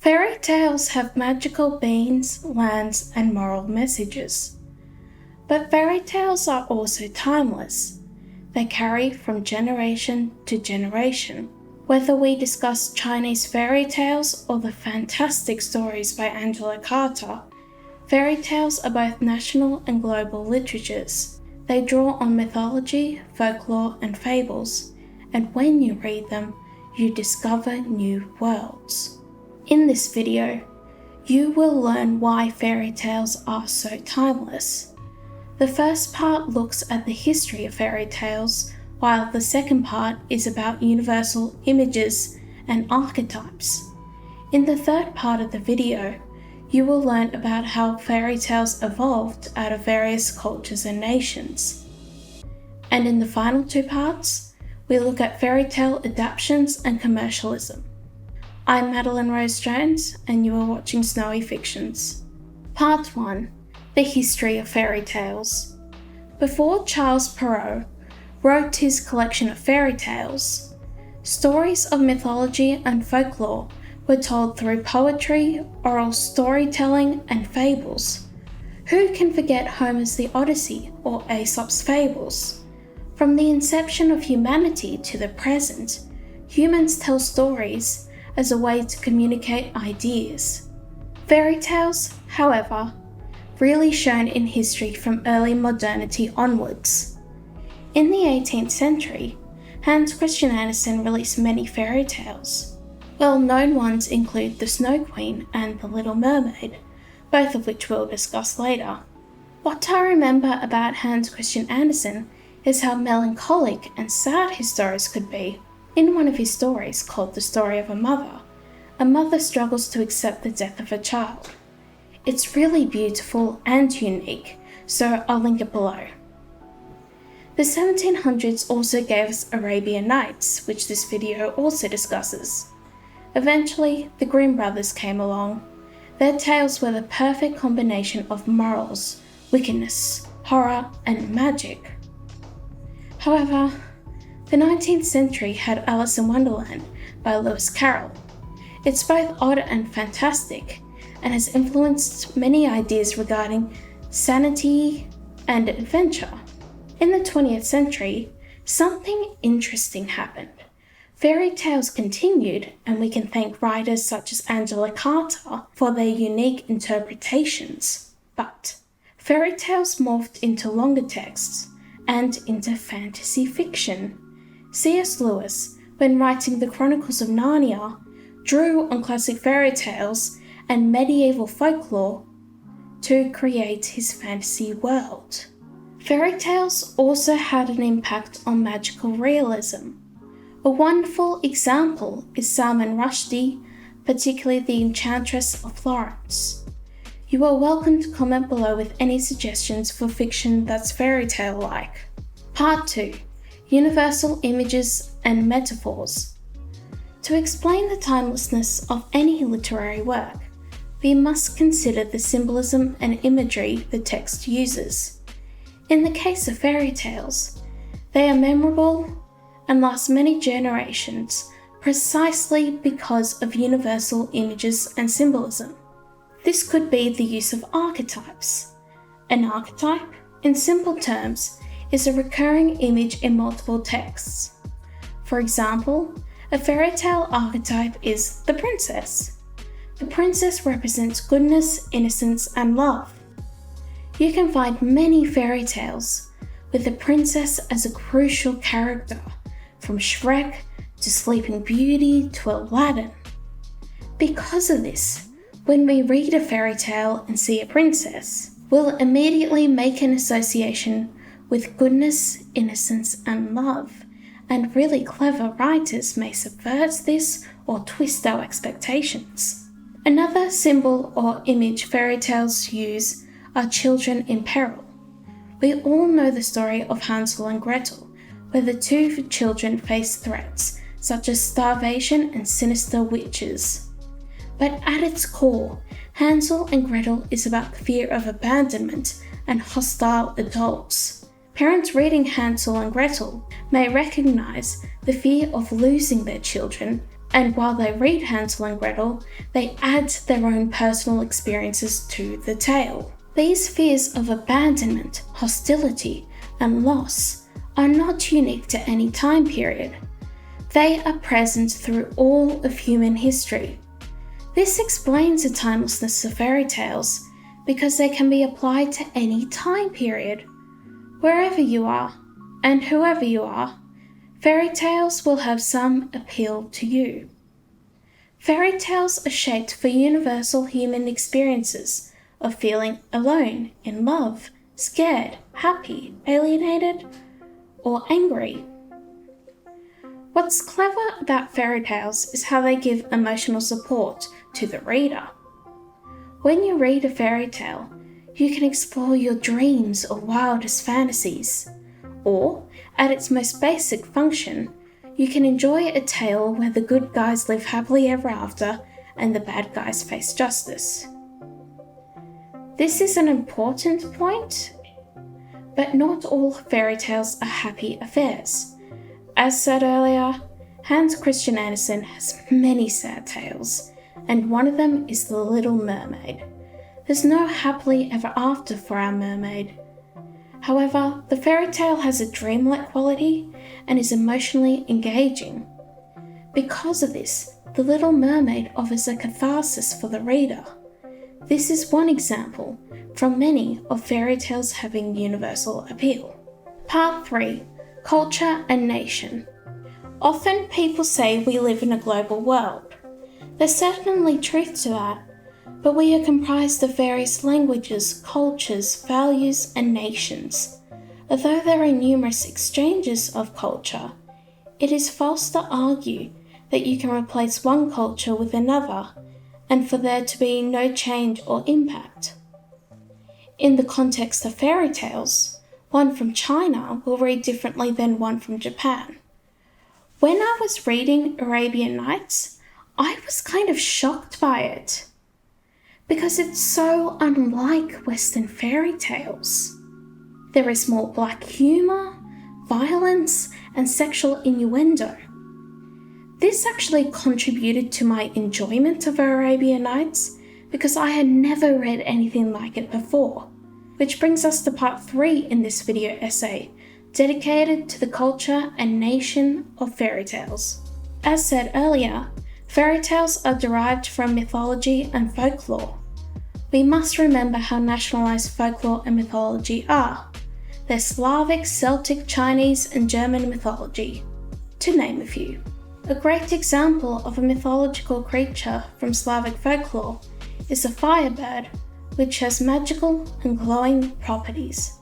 Fairy tales have magical beings, lands, and moral messages. But fairy tales are also timeless. They carry from generation to generation. Whether we discuss Chinese fairy tales or the fantastic stories by Angela Carter, fairy tales are both national and global literatures. They draw on mythology, folklore, and fables, and when you read them, you discover new worlds. In this video, you will learn why fairy tales are so timeless. The first part looks at the history of fairy tales, while the second part is about universal images and archetypes. In the third part of the video, you will learn about how fairy tales evolved out of various cultures and nations. And in the final two parts, we look at fairy tale adaptations and commercialism. I'm Madeleine Rose Jones, and you are watching Snowy Fictions. Part 1. The History of Fairy Tales. Before Charles Perrault wrote his collection of fairy tales, stories of mythology and folklore were told through poetry, oral storytelling, and fables. Who can forget Homer's The Odyssey or Aesop's fables? From the inception of humanity to the present, humans tell stories as a way to communicate ideas. Fairy tales, however, really shone in history from early modernity onwards. In the 18th century, Hans Christian Andersen released many fairy tales. Well-known ones include The Snow Queen and The Little Mermaid, both of which we'll discuss later. What I remember about Hans Christian Andersen is how melancholic and sad his stories could be. In one of his stories, called The Story of a mother struggles to accept the death of her child. It's really beautiful and unique, so I'll link it below. The 1700s also gave us Arabian Nights, which this video also discusses. Eventually, the Grimm brothers came along. Their tales were the perfect combination of morals, wickedness, horror, and magic. However, the 19th century had Alice in Wonderland by Lewis Carroll. It's both odd and fantastic, and has influenced many ideas regarding sanity and adventure. In the 20th century, something interesting happened. Fairy tales continued, and we can thank writers such as Angela Carter for their unique interpretations. But fairy tales morphed into longer texts and into fantasy fiction. C.S. Lewis, when writing the Chronicles of Narnia, drew on classic fairy tales and medieval folklore to create his fantasy world. Fairy tales also had an impact on magical realism. A wonderful example is Salman Rushdie, particularly The Enchantress of Florence. You are welcome to comment below with any suggestions for fiction that's fairy tale-like. Part 2. Universal images and metaphors. To explain the timelessness of any literary work, we must consider the symbolism and imagery the text uses. In the case of fairy tales, they are memorable and last many generations precisely because of universal images and symbolism. This could be the use of archetypes. An archetype, in simple terms, is a recurring image in multiple texts. For example, a fairy tale archetype is the princess. The princess represents goodness, innocence, and love. You can find many fairy tales with the princess as a crucial character, from Shrek to Sleeping Beauty to Aladdin. Because of this, when we read a fairy tale and see a princess, we'll immediately make an association with goodness, innocence, and love, and really clever writers may subvert this or twist our expectations. Another symbol or image fairy tales use are children in peril. We all know the story of Hansel and Gretel, where the two children face threats, such as starvation and sinister witches. But at its core, Hansel and Gretel is about the fear of abandonment and hostile adults. Parents reading Hansel and Gretel may recognize the fear of losing their children And while they read Hansel and Gretel, they add their own personal experiences to the tale. These fears of abandonment, hostility, and loss are not unique to any time period. They are present through all of human history. This explains the timelessness of fairy tales because they can be applied to any time period. Wherever you are, and whoever you are, fairy tales will have some appeal to you. Fairy tales are shaped for universal human experiences of feeling alone, in love, scared, happy, alienated, or angry. What's clever about fairy tales is how they give emotional support to the reader. When you read a fairy tale, you can explore your dreams or wildest fantasies. Or, at its most basic function, you can enjoy a tale where the good guys live happily ever after and the bad guys face justice. This is an important point, but not all fairy tales are happy affairs. As said earlier, Hans Christian Andersen has many sad tales, and one of them is The Little Mermaid. There's no happily ever after for our mermaid. However, the fairy tale has a dreamlike quality and is emotionally engaging. Because of this, The Little Mermaid offers a catharsis for the reader. This is one example from many of fairy tales having universal appeal. Part 3. Culture and Nation. Often people say we live in a global world. There's certainly truth to that, but we are comprised of various languages, cultures, values, and nations. Although there are numerous exchanges of culture, it is false to argue that you can replace one culture with another and for there to be no change or impact. In the context of fairy tales, one from China will read differently than one from Japan. When I was reading Arabian Nights, I was kind of shocked by it, because it's so unlike Western fairy tales. There is more black humour, violence, and sexual innuendo. This actually contributed to my enjoyment of Arabian Nights because I had never read anything like it before, which brings us to part 3 in this video essay, dedicated to the culture and nation of fairy tales. As said earlier, fairy tales are derived from mythology and folklore. We must remember how nationalized folklore and mythology are. They're Slavic, Celtic, Chinese, and German mythology, to name a few. A great example of a mythological creature from Slavic folklore is a firebird, which has magical and glowing properties.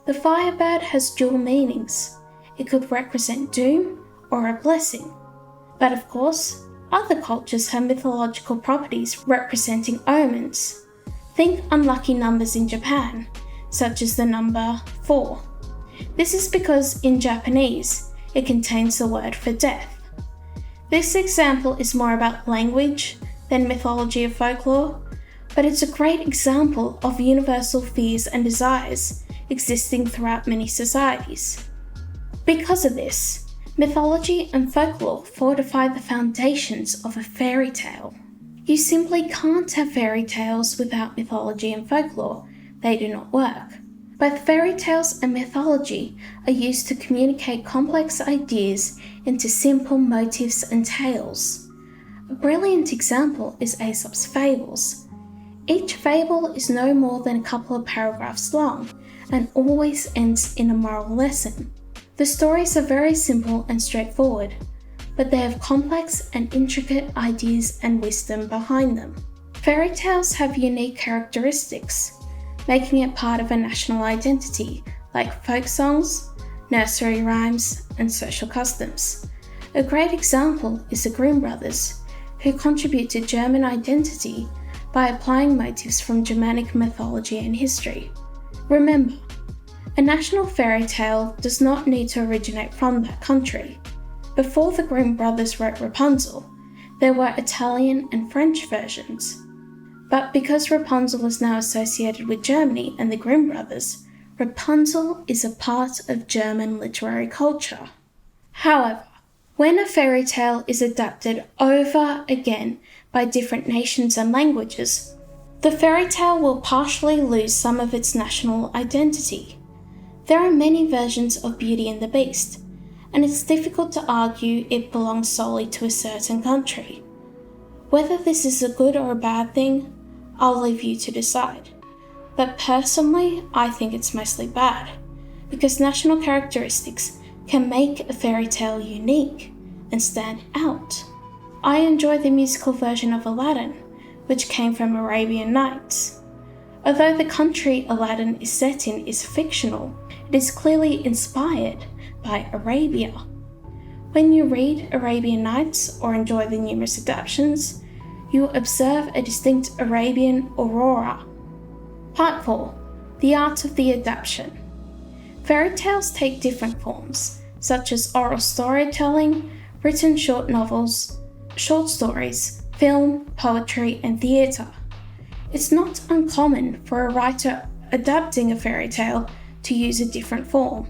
The firebird has dual meanings. It could represent doom or a blessing. But of course, other cultures have mythological properties representing omens. Think unlucky numbers in Japan, such as the number 4. This is because in Japanese, it contains the word for death. This example is more about language than mythology or folklore, but it's a great example of universal fears and desires existing throughout many societies. Because of this, mythology and folklore fortify the foundations of a fairy tale. You simply can't have fairy tales without mythology and folklore. They do not work. Both fairy tales and mythology are used to communicate complex ideas into simple motifs and tales. A brilliant example is Aesop's fables. Each fable is no more than a couple of paragraphs long and always ends in a moral lesson. The stories are very simple and straightforward, but they have complex and intricate ideas and wisdom behind them. Fairy tales have unique characteristics, making it part of a national identity, like folk songs, nursery rhymes, and social customs. A great example is the Grimm brothers, who contribute to German identity by applying motifs from Germanic mythology and history. Remember, a national fairy tale does not need to originate from that country. Before the Grimm brothers wrote Rapunzel, there were Italian and French versions. But because Rapunzel is now associated with Germany and the Grimm brothers, Rapunzel is a part of German literary culture. However, When a fairy tale is adapted over again by different nations and languages, the fairy tale will partially lose some of its national identity. There are many versions of Beauty and the Beast, and it's difficult to argue it belongs solely to a certain country. Whether this is a good or a bad thing, I'll leave you to decide. But personally, I think it's mostly bad, because national characteristics can make a fairy tale unique and stand out. I enjoy the musical version of Aladdin, which came from Arabian Nights. Although the country Aladdin is set in is fictional, it is clearly inspired by Arabia. When you read Arabian Nights or enjoy the numerous adaptations, you will observe a distinct Arabian aurora. Part 4. The Art of the Adaptation. Fairy tales take different forms, such as oral storytelling, written short novels, short stories, film, poetry, and theatre. It's not uncommon for a writer adapting a fairy tale to use a different form.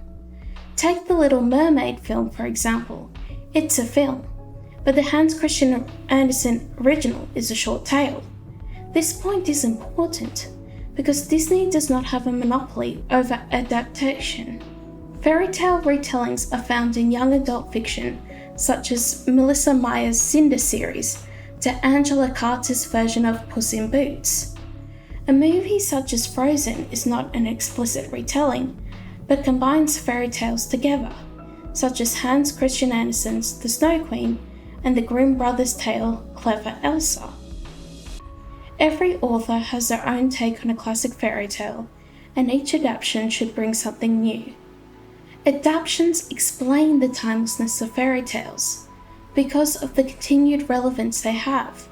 Take the Little Mermaid film, for example. It's a film, but the Hans Christian Andersen original is a short tale. This point is important because Disney does not have a monopoly over adaptation. Fairy tale retellings are found in young adult fiction, such as Melissa Meyer's Cinder series, to Angela Carter's version of Puss in Boots. A movie such as Frozen is not an explicit retelling, but combines fairy tales together, such as Hans Christian Andersen's The Snow Queen and the Grimm brothers' tale Clever Elsa. Every author has their own take on a classic fairy tale, and each adaptation should bring something new. Adaptations explain the timelessness of fairy tales because of the continued relevance they have.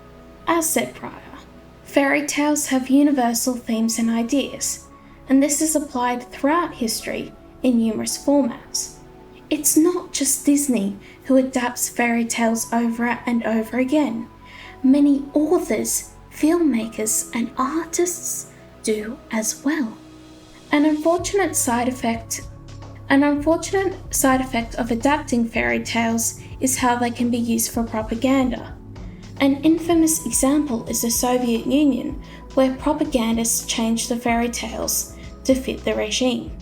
As said prior, fairy tales have universal themes and ideas, and this is applied throughout history in numerous formats. It's not just Disney who adapts fairy tales over and over again. Many authors, filmmakers, and artists do as well. An unfortunate side effect of adapting fairy tales is how they can be used for propaganda. An infamous example is the Soviet Union, where propagandists changed the fairy tales to fit the regime.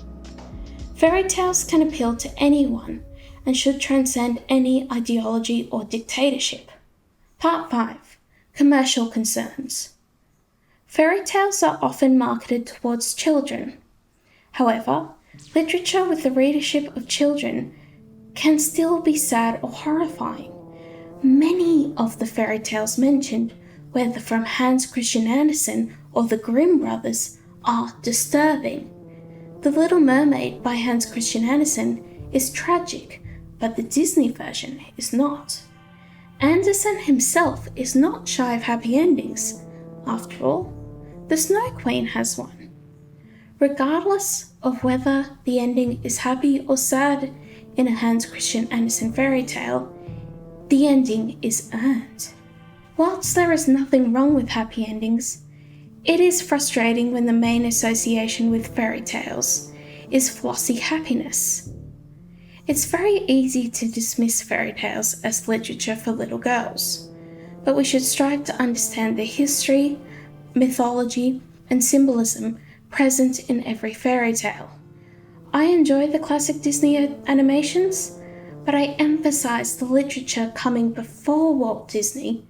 Fairy tales can appeal to anyone and should transcend any ideology or dictatorship. Part 5. Commercial concerns. Fairy tales are often marketed towards children. However, literature with the readership of children can still be sad or horrifying. Many of the fairy tales mentioned, whether from Hans Christian Andersen or the Grimm brothers, are disturbing. The Little Mermaid by Hans Christian Andersen is tragic, but the Disney version is not. Andersen himself is not shy of happy endings. After all, the Snow Queen has one. Regardless of whether the ending is happy or sad in a Hans Christian Andersen fairy tale, the ending is earned. Whilst there is nothing wrong with happy endings, it is frustrating when the main association with fairy tales is flossy happiness. It's very easy to dismiss fairy tales as literature for little girls, but we should strive to understand the history, mythology, and symbolism present in every fairy tale. I enjoy the classic Disney animations, but I emphasize the literature coming before Walt Disney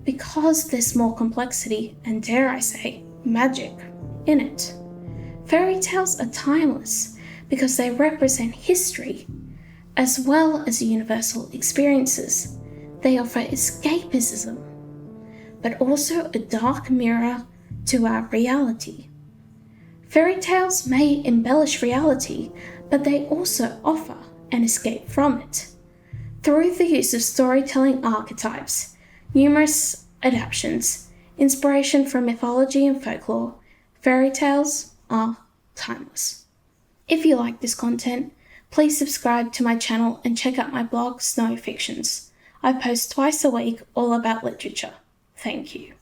because there's more complexity and, dare I say, magic in it. Fairy tales are timeless because they represent history as well as universal experiences. They offer escapism, but also a dark mirror to our reality. Fairy tales may embellish reality, but they also offer an escape from it. Through the use of storytelling archetypes, numerous adaptations, inspiration from mythology and folklore, fairy tales are timeless. If you like this content, please subscribe to my channel and check out my blog, Snow Fictions. I post twice a week all about literature. Thank you.